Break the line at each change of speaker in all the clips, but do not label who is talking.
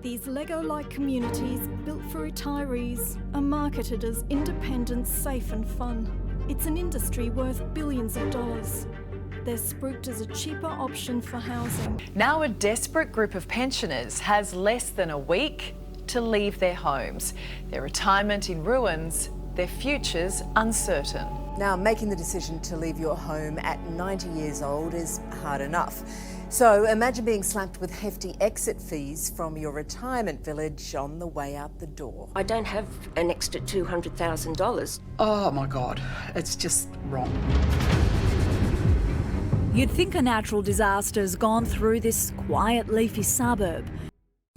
These Lego-like communities, built for retirees, are marketed as independent, safe and fun. It's an industry worth billions of dollars. They're spruiked as a cheaper option for housing.
Now a desperate group of pensioners has less than a week to leave their homes. Their retirement in ruins, their futures uncertain.
Now, making the decision to leave your home at 90 years old is hard enough. So imagine being slapped with hefty exit fees from your retirement village on the way out the door.
I don't have an extra $200,000.
Oh my God, it's just wrong.
You'd think a natural disaster's gone through this quiet, leafy suburb.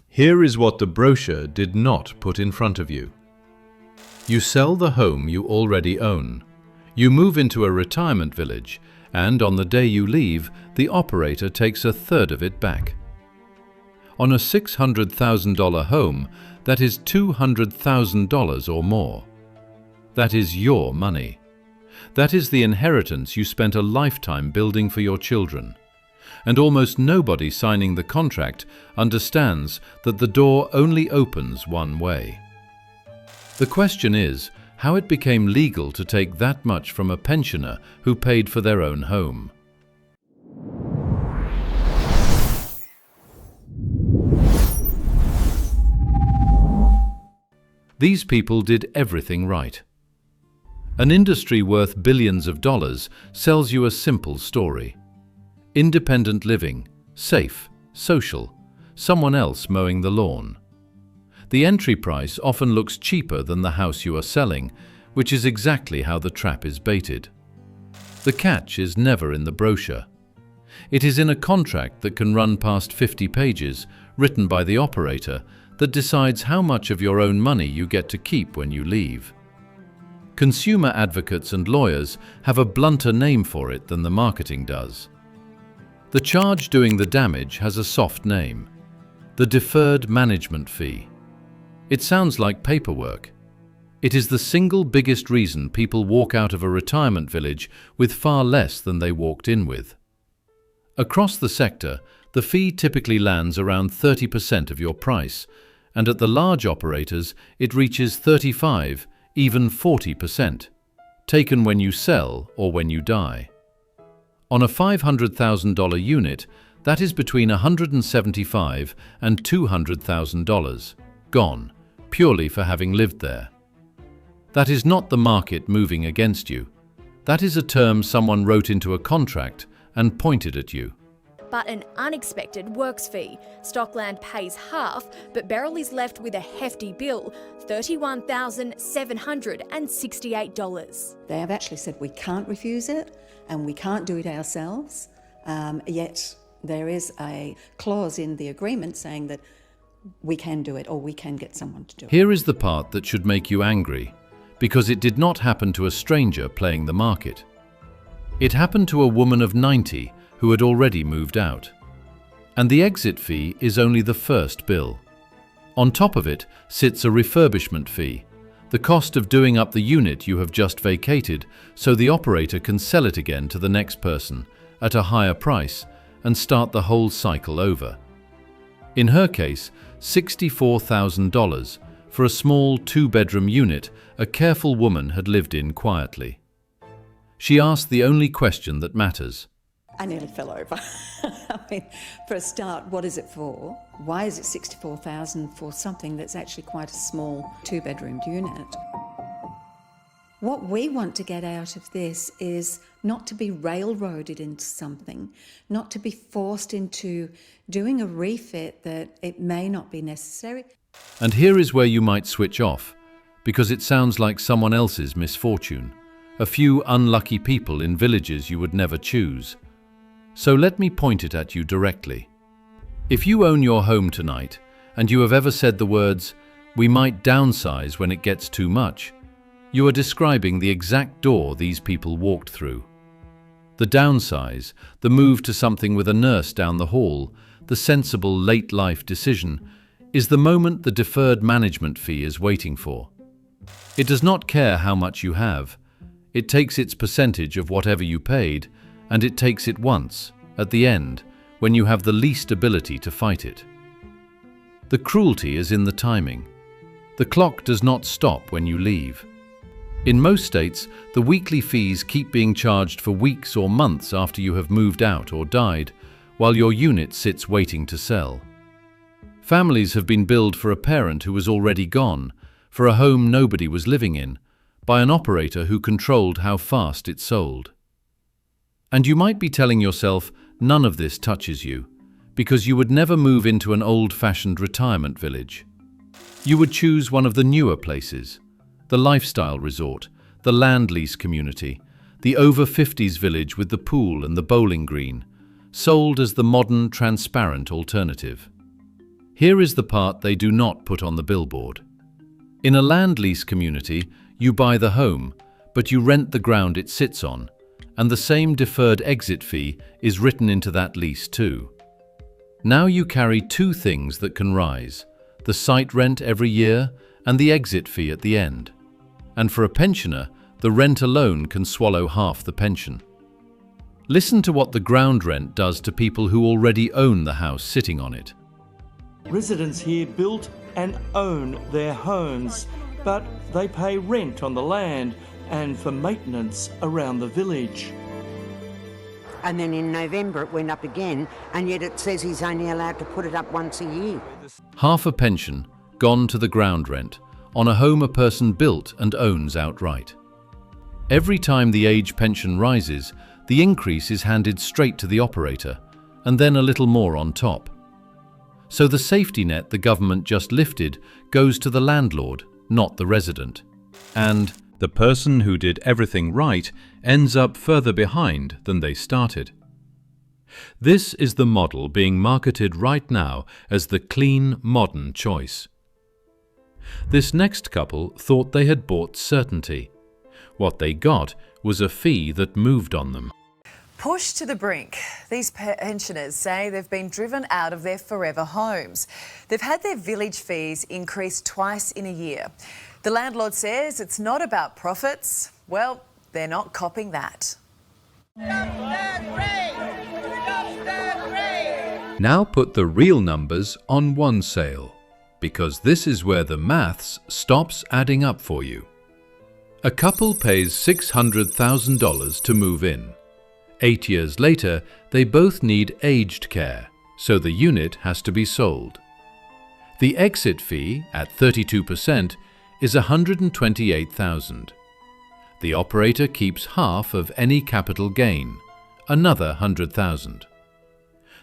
Here is what the brochure did not put in front of you. You sell the home you already own. You move into a retirement village, and on the day you leave, the operator takes a third of it back. On a $600,000 home, that is $200,000 or more. That is your money. That is the inheritance you spent a lifetime building for your children. And almost nobody signing the contract understands that the door only opens one way. The question is how it became legal to take that much from a pensioner who paid for their own home. These people did everything right. An industry worth billions of dollars sells you a simple story. Independent living, safe, social, someone else mowing the lawn. The entry price often looks cheaper than the house you are selling, which is exactly how the trap is baited. The catch is never in the brochure. It is in a contract that can run past 50 pages, written by the operator, that decides how much of your own money you get to keep when you leave. Consumer advocates and lawyers have a blunter name for it than the marketing does. The charge doing the damage has a soft name: the deferred management fee. It sounds like paperwork. It is the single biggest reason people walk out of a retirement village with far less than they walked in with. Across the sector, the fee typically lands around 30% of your price, and at the large operators it reaches 35%, even 40%, taken when you sell or when you die. On a $500,000 unit, that is between $175,000 and $200,000, gone, purely for having lived there. That is not the market moving against you. That is a term someone wrote into a contract and pointed at you.
But an unexpected works fee. Stockland pays half, but Beryl is left with a hefty bill, $31,768.
They have actually said we can't refuse it and we can't do it ourselves, yet there is a clause in the agreement saying that we can do it or we can get someone to do it.
Here is the part that should make you angry, because it did not happen to a stranger playing the market. It happened to a woman of 90 who had already moved out. And the exit fee is only the first bill. On top of it sits a refurbishment fee, the cost of doing up the unit you have just vacated so the operator can sell it again to the next person at a higher price and start the whole cycle over. In her case, $64,000 for a small two-bedroom unit a careful woman had lived in quietly. She asked the only question that matters.
I nearly fell over. I mean, for a start, what is it for? Why is it $64,000 for something that's actually quite a small two-bedroom unit? What we want to get out of this is not to be railroaded into something, not to be forced into doing a refit that it may not be necessary.
And here is where you might switch off, because it sounds like someone else's misfortune, a few unlucky people in villages you would never choose. So let me point it at you directly. If you own your home tonight, and you have ever said the words, "We might downsize when it gets too much," you are describing the exact door these people walked through. The downsize, the move to something with a nurse down the hall, the sensible late life decision, is the moment the deferred management fee is waiting for. It does not care how much you have. It takes its percentage of whatever you paid, and it takes it once, at the end, when you have the least ability to fight it. The cruelty is in the timing. The clock does not stop when you leave. In most states, the weekly fees keep being charged for weeks or months after you have moved out or died, while your unit sits waiting to sell. Families have been billed for a parent who was already gone, for a home nobody was living in, by an operator who controlled how fast it sold. And you might be telling yourself none of this touches you, because you would never move into an old-fashioned retirement village. You would choose one of the newer places, the lifestyle resort, the land-lease community, the over-50s village with the pool and the bowling green, sold as the modern, transparent alternative. Here is the part they do not put on the billboard. In a land-lease community, you buy the home, but you rent the ground it sits on, and the same deferred exit fee is written into that lease too. Now you carry two things that can rise: the site rent every year and the exit fee at the end. And for a pensioner, the rent alone can swallow half the pension. Listen to what the ground rent does to people who already own the house sitting on it.
Residents here built and own their homes, but they pay rent on the land and for maintenance around the village.
And then in November it went up again, and yet it says he's only allowed to put it up once a year.
Half a pension gone to the ground rent on a home a person built and owns outright. Every time the age pension rises, the increase is handed straight to the operator, and then a little more on top. So the safety net the government just lifted goes to the landlord, not the resident. And the person who did everything right ends up further behind than they started. This is the model being marketed right now as the clean, modern choice. This next couple thought they had bought certainty. What they got was a fee that moved on them.
Pushed to the brink, these pensioners say they've been driven out of their forever homes. They've had their village fees increased twice in a year. The landlord says it's not about profits. Well, they're not copping that.
Now put the real numbers on one sale, because this is where the maths stops adding up for you. A couple pays $600,000 to move in. 8 years later, they both need aged care, so the unit has to be sold. The exit fee, at 32%, is $128,000. The operator keeps half of any capital gain, another $100,000.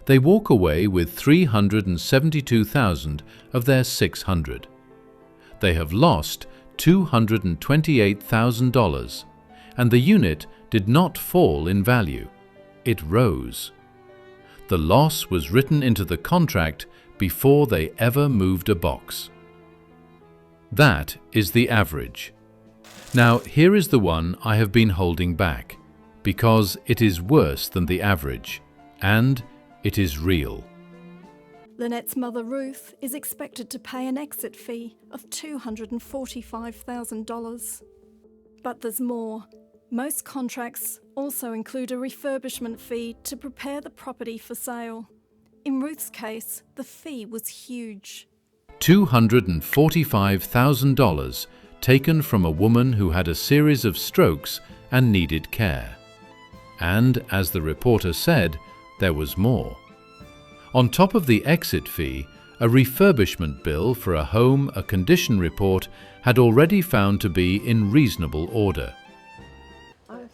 They walk away with $372,000 of their $600,000. They have lost $228,000, and the unit did not fall in value. It rose. The loss was written into the contract before they ever moved a box. That is the average. Now, here is the one I have been holding back, because it is worse than the average, and it is real.
Lynette's mother Ruth is expected to pay an exit fee of $245,000. But there's more. Most contracts also include a refurbishment fee to prepare the property for sale. In Ruth's case, the fee was huge.
$245,000 taken from a woman who had a series of strokes and needed care. And, as the reporter said, there was more. On top of the exit fee, a refurbishment bill for a home a condition report had already found to be in reasonable order.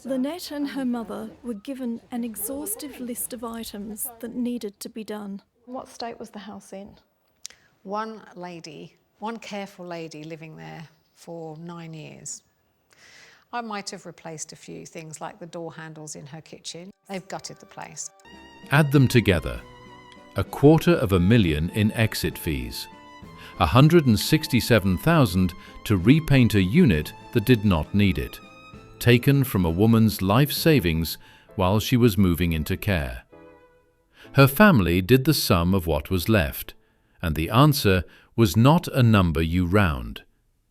Lynette and her mother were given an exhaustive list of items that needed to be done.
What state was the house in? One careful lady living there for 9 years. I might have replaced a few things like the door handles in her kitchen. They've gutted the place.
Add them together. $250,000 in exit fees. $167,000 to repaint a unit that did not need it, taken from a woman's life savings while she was moving into care. Her family did the sum of what was left, and the answer was not a number you round.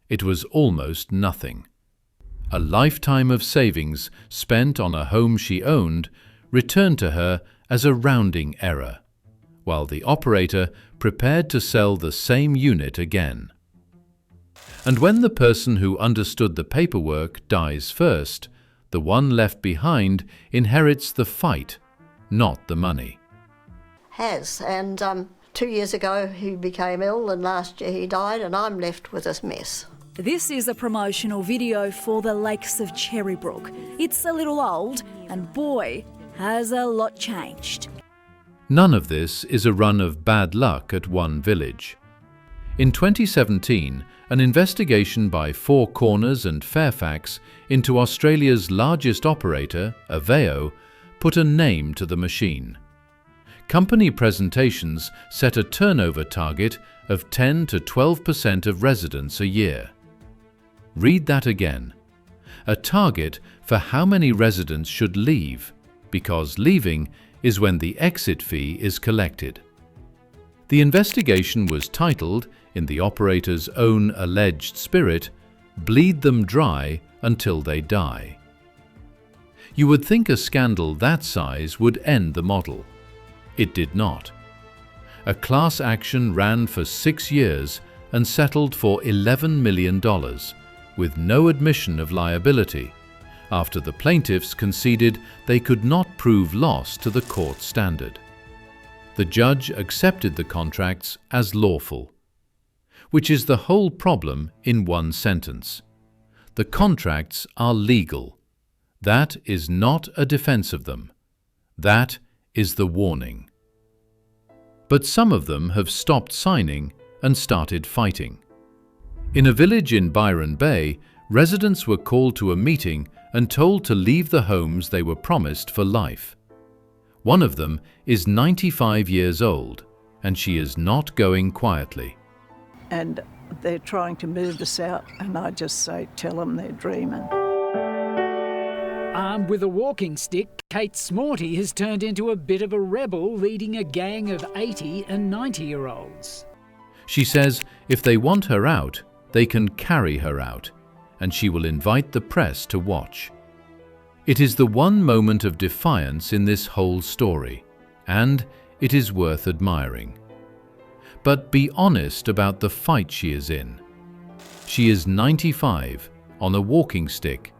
It was almost nothing. A lifetime of savings spent on a home she owned returned to her as a rounding error, while the operator prepared to sell the same unit again. And when the person who understood the paperwork dies first, the one left behind inherits the fight, not the money.
And 2 years ago he became ill and last year he died and I'm left with this mess.
This is a promotional video for the Lakes of Cherrybrook. It's a little old and boy, has a lot changed.
None of this is a run of bad luck at one village. In 2017, an investigation by Four Corners and Fairfax into Australia's largest operator, Aveo, put a name to the machine. Company presentations set a turnover target of 10 to 12% of residents a year. Read that again. A target for how many residents should leave, because leaving is when the exit fee is collected. The investigation was titled, in the operator's own alleged spirit, "Bleed them dry until they die." You would think a scandal that size would end the model. It did not. A class action ran for 6 years and settled for $11 million, with no admission of liability, after the plaintiffs conceded they could not prove loss to the court standard. The judge accepted the contracts as lawful, which is the whole problem in one sentence. The contracts are legal. That is not a defense of them. That is the warning. But some of them have stopped signing and started fighting. In a village in Byron Bay, residents were called to a meeting and told to leave the homes they were promised for life. One of them is 95 years old, and she is not going quietly.
And they're trying to move us out, and I just say, tell them they're dreaming.
Armed with a walking stick, Kate Smorty has turned into a bit of a rebel, leading a gang of 80 and 90-year-olds.
She says if they want her out, they can carry her out, and she will invite the press to watch. It is the one moment of defiance in this whole story, and it is worth admiring. But be honest about the fight she is in. She is 95, on a walking stick,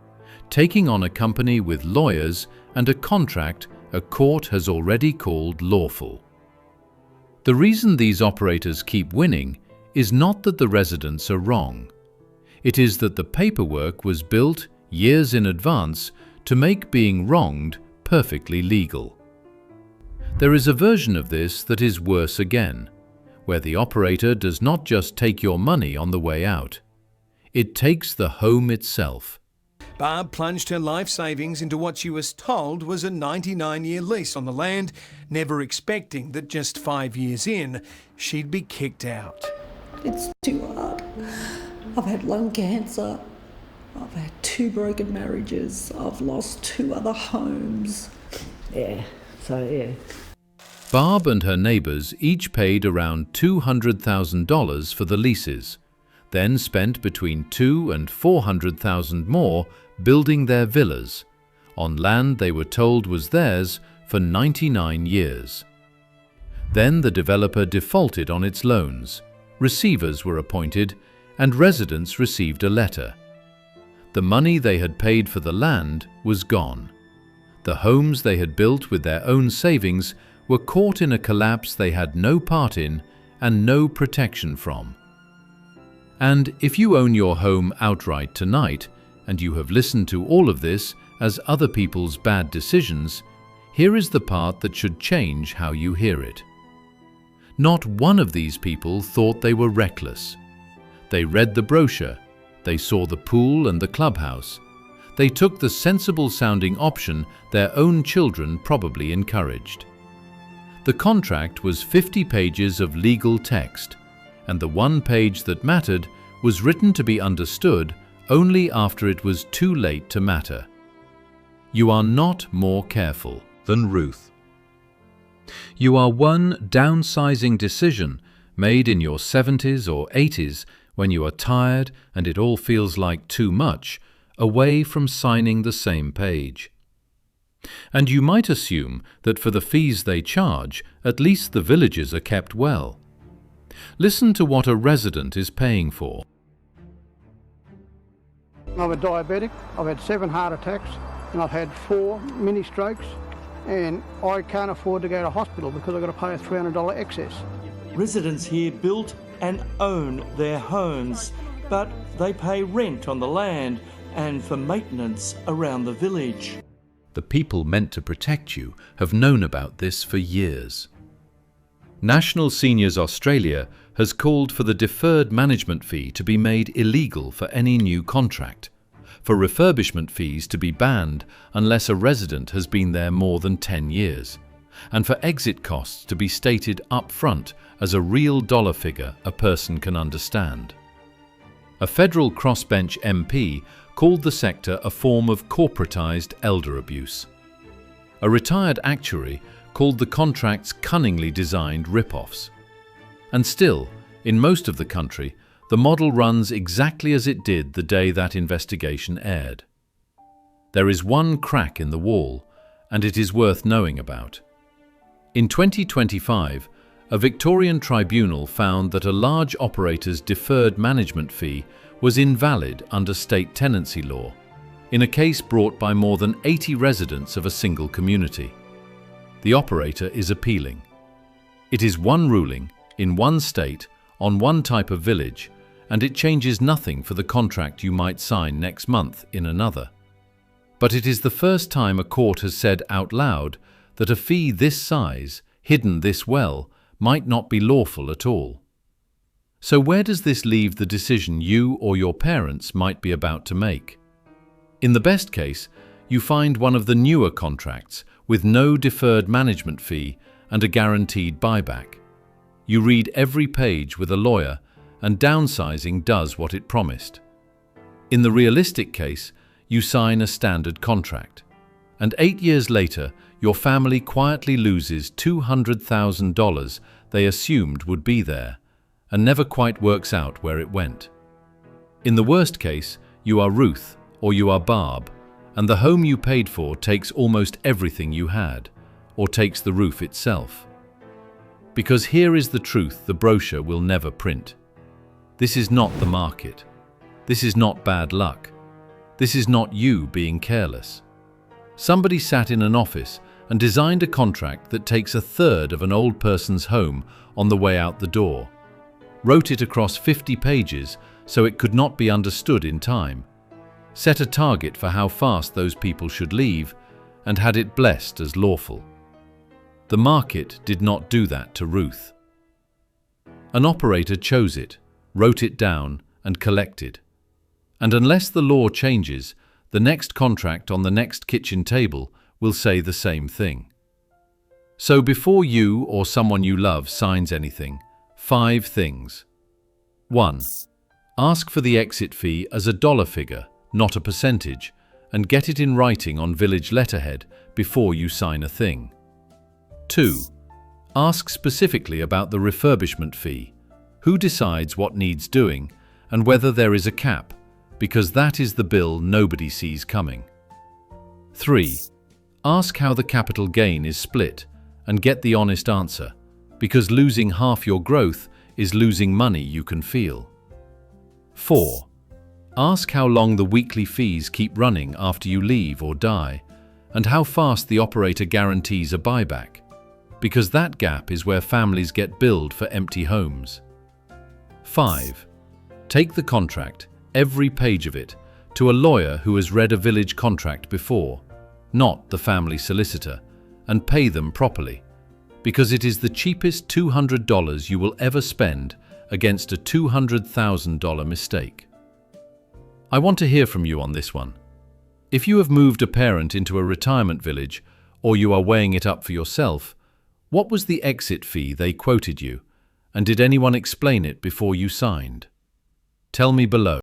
taking on a company with lawyers and a contract a court has already called lawful. The reason these operators keep winning is not that the residents are wrong. It is that the paperwork was built years in advance to make being wronged perfectly legal. There is a version of this that is worse again, where the operator does not just take your money on the way out. It takes the home itself.
Barb plunged her life savings into what she was told was a 99-year lease on the land, never expecting that just 5 years in, she'd be kicked out.
It's too hard. I've had lung cancer. I've had 2 broken marriages. I've lost 2 other homes. Yeah.
Barb and her neighbours each paid around $200,000 for the leases, then spent between $200,000 and $400,000 more building their villas, on land they were told was theirs for 99 years. Then the developer defaulted on its loans, receivers were appointed, and residents received a letter. The money they had paid for the land was gone. The homes they had built with their own savings were caught in a collapse they had no part in and no protection from. And if you own your home outright tonight, and you have listened to all of this as other people's bad decisions, here is the part that should change how you hear it. Not one of these people thought they were reckless. They read the brochure, they saw the pool and the clubhouse. They took the sensible-sounding option their own children probably encouraged. The contract was 50 pages of legal text, and the one page that mattered was written to be understood only after it was too late to matter. You are not more careful than Ruth. You are one downsizing decision made in your 70s or 80s when you are tired and it all feels like too much, away from signing the same page. And you might assume that for the fees they charge, at least the villagers are kept well. Listen to what a resident is paying for.
I'm a diabetic, I've had 7 heart attacks and I've had 4 mini strokes, and I can't afford to go to hospital because I've got to pay a $300 excess.
Residents here built and own their homes, but they pay rent on the land and for maintenance around the village.
The people meant to protect you have known about this for years. National Seniors Australia has called for the deferred management fee to be made illegal for any new contract, for refurbishment fees to be banned unless a resident has been there more than 10 years, and for exit costs to be stated up front as a real dollar figure a person can understand. A federal crossbench MP called the sector a form of corporatised elder abuse. A retired actuary called the contracts cunningly designed rip-offs. And still, in most of the country, the model runs exactly as it did the day that investigation aired. There is one crack in the wall, and it is worth knowing about. In 2025, a Victorian tribunal found that a large operator's deferred management fee was invalid under state tenancy law, in a case brought by more than 80 residents of a single community. The operator is appealing. It is one ruling, in one state, on one type of village, and it changes nothing for the contract you might sign next month in another. But it is the first time a court has said out loud that a fee this size, hidden this well, might not be lawful at all. So where does this leave the decision you or your parents might be about to make? In the best case, you find one of the newer contracts with no deferred management fee and a guaranteed buyback. You read every page with a lawyer, and downsizing does what it promised. In the realistic case, you sign a standard contract, and 8 years later, your family quietly loses $200,000 they assumed would be there, and never quite works out where it went. In the worst case, you are Ruth or you are Barb, and the home you paid for takes almost everything you had, or takes the roof itself. Because here is the truth the brochure will never print. This is not the market. This is not bad luck. This is not you being careless. Somebody sat in an office and designed a contract that takes a third of an old person's home on the way out the door, wrote it across 50 pages so it could not be understood in time, set a target for how fast those people should leave, and had it blessed as lawful. The market did not do that to Ruth. An operator chose it, wrote it down, and collected. And unless the law changes, the next contract on the next kitchen table will say the same thing. So before you or someone you love signs anything, 5 things. 1. Ask for the exit fee as a dollar figure, not a percentage, and get it in writing on village letterhead before you sign a thing. 2. Ask specifically about the refurbishment fee, who decides what needs doing, and whether there is a cap, because that is the bill nobody sees coming. 3. Ask how the capital gain is split, and get the honest answer, because losing half your growth is losing money you can feel. 4. Ask how long the weekly fees keep running after you leave or die, and how fast the operator guarantees a buyback, because that gap is where families get billed for empty homes. 5. Take the contract, every page of it, to a lawyer who has read a village contract before, not the family solicitor, and pay them properly, because it is the cheapest $200 you will ever spend against a $200,000 mistake. I want to hear from you on this one. If you have moved a parent into a retirement village, or you are weighing it up for yourself, what was the exit fee they quoted you, and did anyone explain it before you signed? Tell me below.